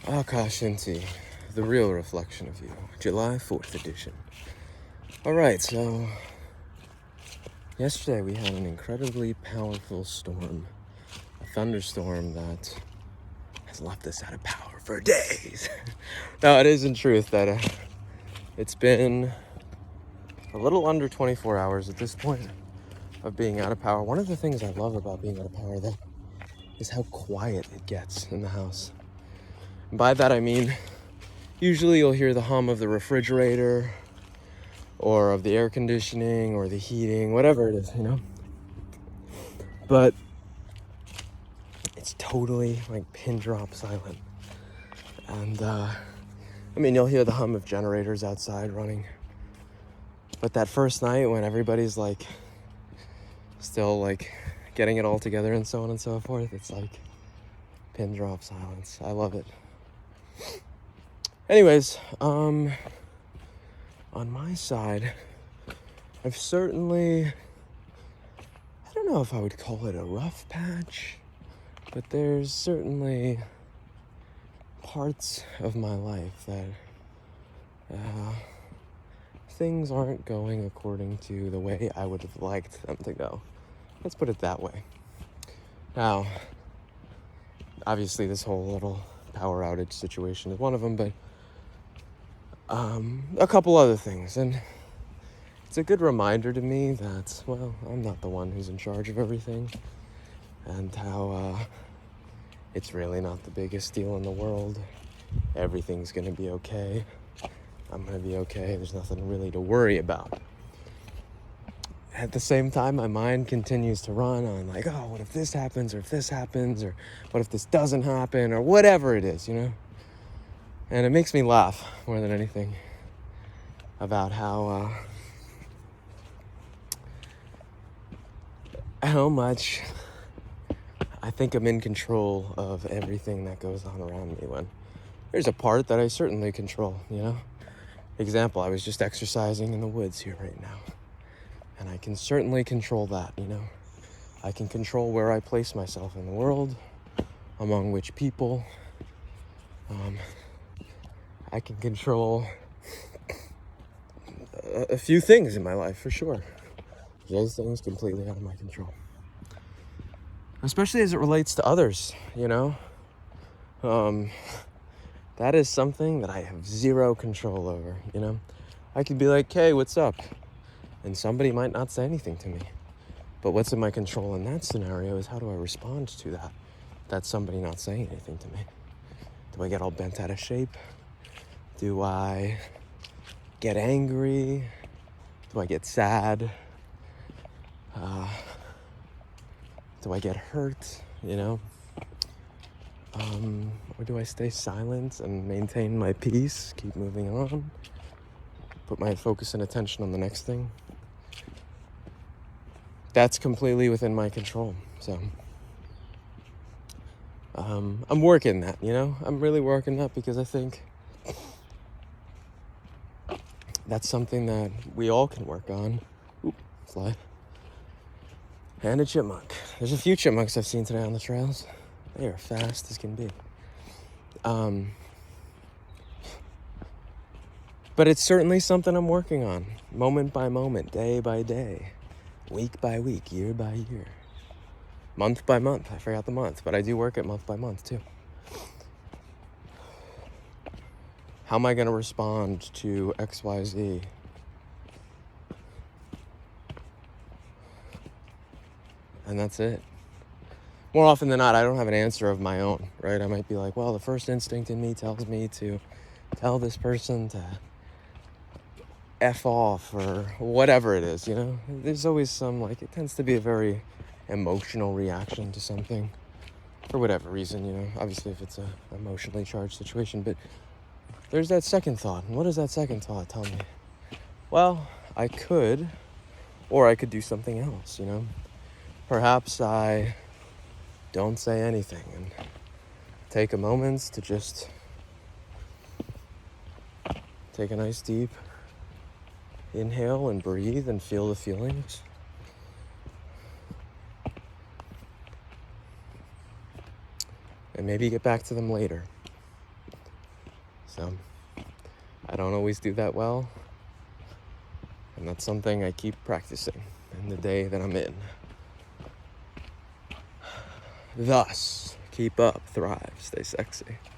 Akash Inti, The Real Reflection of You, July 4th edition. Alright, so yesterday we had an incredibly powerful storm. A thunderstorm that has left us out of power for days. No, it is in truth that it's been a little under 24 hours at this point of being out of power. One of the things I love about being out of power, though, is how quiet it gets in the house. And by that I mean, usually you'll hear the hum of the refrigerator or of the air conditioning or the heating, whatever it is, But it's totally like pin drop silent. And you'll hear the hum of generators outside running. But that first night when everybody's like still like getting it all together and so on and so forth, it's like pin drop silence. I love it. Anyways, on my side, I've certainly, I don't know if I would call it a rough patch, but there's certainly parts of my life that things aren't going according to the way I would have liked them to go. Let's put it that way. Now, obviously this whole little power outage situation is one of them, but a couple other things. And it's a good reminder to me that, well, I'm not the one who's in charge of everything, and how it's really not the biggest deal in the world. Everything's gonna be okay. I'm gonna be okay. There's nothing really to worry about. At the same time, my mind continues to run on like, oh, what if this happens, or if this happens, or what if this doesn't happen, or whatever it is, And it makes me laugh more than anything about how much I think I'm in control of everything that goes on around me, when there's a part that I certainly control, Example, I was just exercising in the woods here right now, and I can certainly control that, I can control where I place myself in the world, among which people. I can control a few things in my life, for sure. Those things completely out of my control. Especially as it relates to others, That is something that I have zero control over, I could be like, hey, what's up? And somebody might not say anything to me. But what's in my control in that scenario is how do I respond to that? That's somebody not saying anything to me. Do I get all bent out of shape? Do I get angry? Do I get sad? Do I get hurt, Or do I stay silent and maintain my peace, keep moving on, put my focus and attention on the next thing? That's completely within my control. So I'm working that, I'm really working that, because I think that's something that we all can work on. Oop, slide. And a chipmunk. There's a few chipmunks I've seen today on the trails. They are fast as can be. But it's certainly something I'm working on, moment by moment, day by day, week by week, year by year, month by month. I forgot the month, but I do work it month by month too. How am I going to respond to XYZ? And that's it. More often than not, I don't have an answer of my own, right? I might be like, well, the first instinct in me tells me to tell this person to F off, or whatever it is, There's always some, it tends to be a very emotional reaction to something, for whatever reason, Obviously, if it's a emotionally charged situation, but there's that second thought. And what does that second thought tell me? Well, I could, or I could do something else, Perhaps I don't say anything and take a moment to just take a nice deep inhale and breathe and feel the feelings. And maybe get back to them later. So I don't always do that well, and that's something I keep practicing in the day that I'm in. Thus, keep up, thrive, stay sexy.